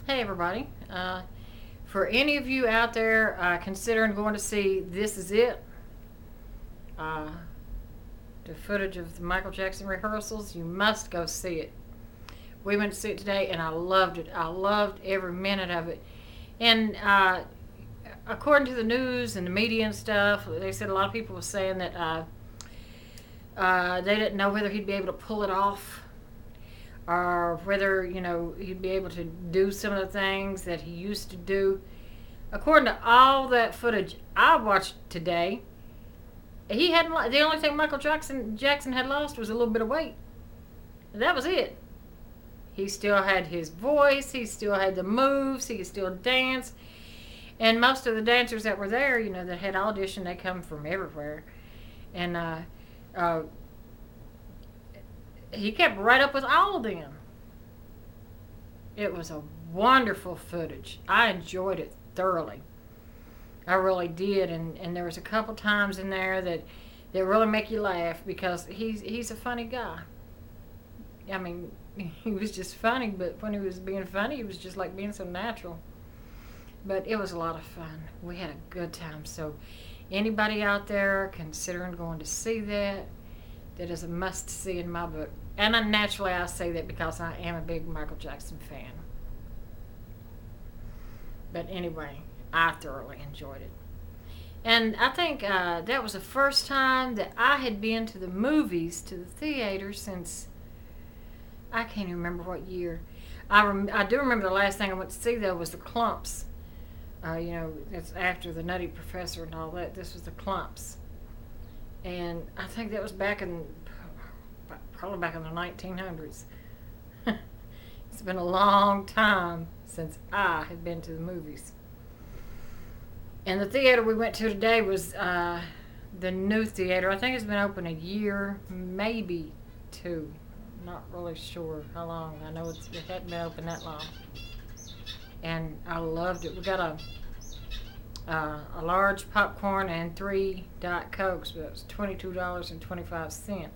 Hey everybody. For any of you out there considering going to see This Is It, uh, the footage of the Micheal Jackson rehearsals, you must go see it. We went to see it today and I loved it. I loved every minute of it. And according to the news and the media and stuff, they said a lot of people were saying that they didn't know whether he'd be able to pull it off or whether he'd be able to do some of the things that he used to do. According to all that footage I watched today, he hadn't. The only thing Micheal Jackson had lost was a little bit of weight. That was it. He still had his voice. He still had the moves. He could still dance. And most of the dancers that were there, that had auditioned, they come from everywhere. And he kept right up with all of them. It was a wonderful footage. I enjoyed it thoroughly. I really did, and there was a couple times in there that really make you laugh because he's a funny guy. I mean, he was just funny, but when he was being funny, he was just like being so natural. But it was a lot of fun. We had a good time. So anybody out there considering going to see that is a must-see in my book. And naturally I say that because I am a big Micheal Jackson fan. But anyway, I thoroughly enjoyed it. And I think that was the first time that I had been to the movies, to the theater, since I can't even remember what year. I do remember the last thing I went to see, though, was the Clumps. It's after the Nutty Professor and all that. This was the Clumps. And I think that was probably back in the 1900s. It's been a long time since I had been to the movies. And the theater we went to today was the new theater. I think it's been open a year, maybe two. Not really sure how long. I know it hadn't been open that long. And I loved it. We got a large popcorn and 3 Diet Cokes, but it was $22.25.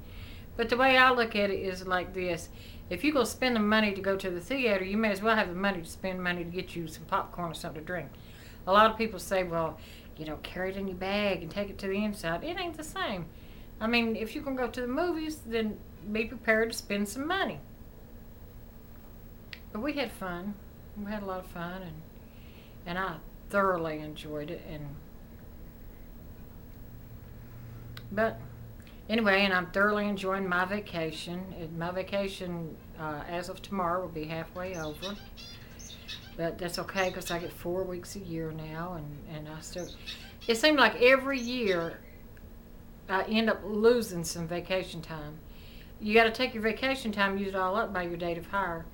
But the way I look at it is like this. If you're going to spend the money to go to the theater, you may as well have the money to spend money to get you some popcorn or something to drink. A lot of people say, well, carry it in your bag and take it to the inside. It ain't the same. I mean, if you're going to go to the movies, then be prepared to spend some money. But we had fun. We had a lot of fun, and I thoroughly enjoyed it. But anyway, and I'm thoroughly enjoying my vacation. My vacation, as of tomorrow, will be halfway over. But that's okay because I get 4 weeks a year now, and I still. It seemed like every year I end up losing some vacation time. You got to take your vacation time, use it all up by your date of hire,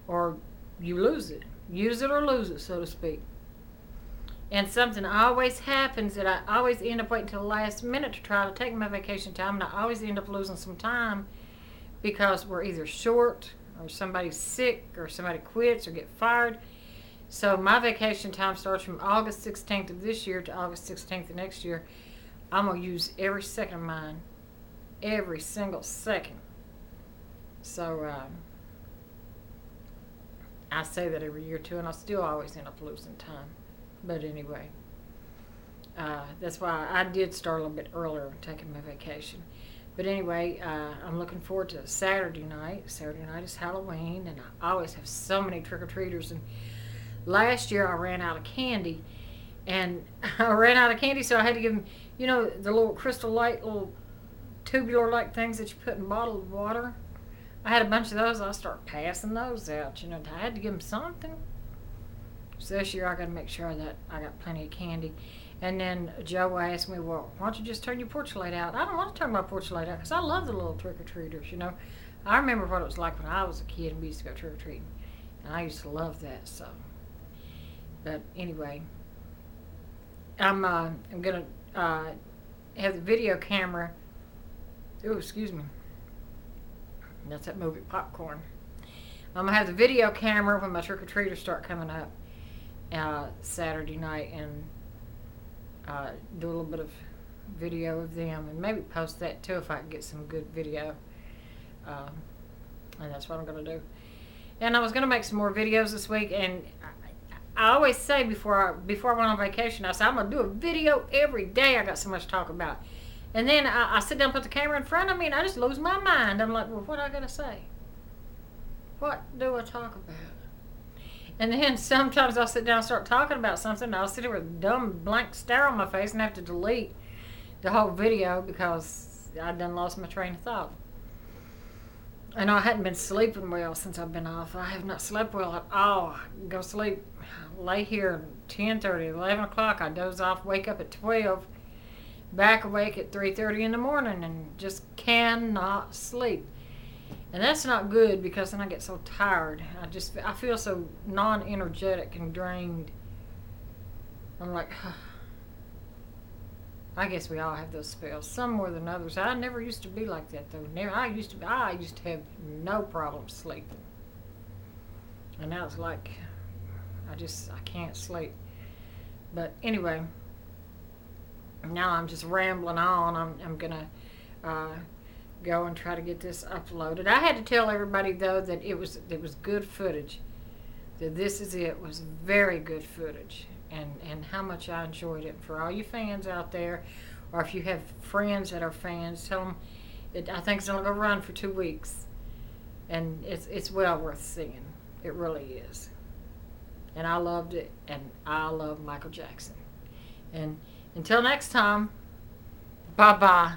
or you lose it. Use it or lose it, so to speak. And something always happens that I always end up waiting till the last minute to try to take my vacation time, and I always end up losing some time because we're either short or somebody's sick or somebody quits or get fired. So my vacation time starts from August 16th of this year to August 16th of next year. I'm going to use every second of mine. Every single second. So I say that every year too, and I still always end up losing time. But anyway, that's why I did start a little bit earlier taking my vacation. But anyway, I'm looking forward to Saturday night. Saturday night is Halloween, and I always have so many trick-or-treaters. And last year I ran out of candy, and I ran out of candy, so I had to give them, the little crystal light, little tubular-like things that you put in bottled water. I had a bunch of those. I started passing those out. I had to give them something. So this year I got to make sure that I got plenty of candy. And then Joe asked me, well, why don't you just turn your porch light out? I don't want to turn my porch light out because I love the little trick-or-treaters, I remember what it was like when I was a kid and we used to go trick-or-treating. And I used to love that, so. But anyway, I'm going to have the video camera. Oh, excuse me. That's that movie Popcorn. I'm going to have the video camera when my trick-or-treaters start coming up Saturday night and do a little bit of video of them and maybe post that too if I can get some good video. And that's what I'm going to do. And I was going to make some more videos this week, and I always say before I went on vacation, I said, I'm going to do a video every day. I got so much to talk about. And then I sit down, put the camera in front of me, and I just lose my mind. I'm like, well, what do I got to say? What do I talk about? And then sometimes I'll sit down and start talking about something, and I'll sit there with a dumb blank stare on my face and have to delete the whole video because I done lost my train of thought. I know I hadn't been sleeping well since I've been off. I have not slept well at all. I go sleep, lay here 10:30, 11 o'clock. I doze off, wake up at 12, back awake at 3:30 in the morning, and just cannot sleep. And that's not good because then I get so tired. I feel so non-energetic and drained. I'm like, I guess we all have those spells, some more than others. I never used to be like that though. I used to have no problem sleeping, and now it's like I can't sleep. But anyway, now I'm just rambling on. I'm gonna go and try to get this uploaded. I had to tell everybody though that it was good footage. That This Is It was very good footage. And how much I enjoyed it. For all you fans out there, or if you have friends that are fans, tell them I think it's only going to run for 2 weeks, and it's well worth seeing. It really is. And I loved it, and I love Micheal Jackson. And until next time, bye bye.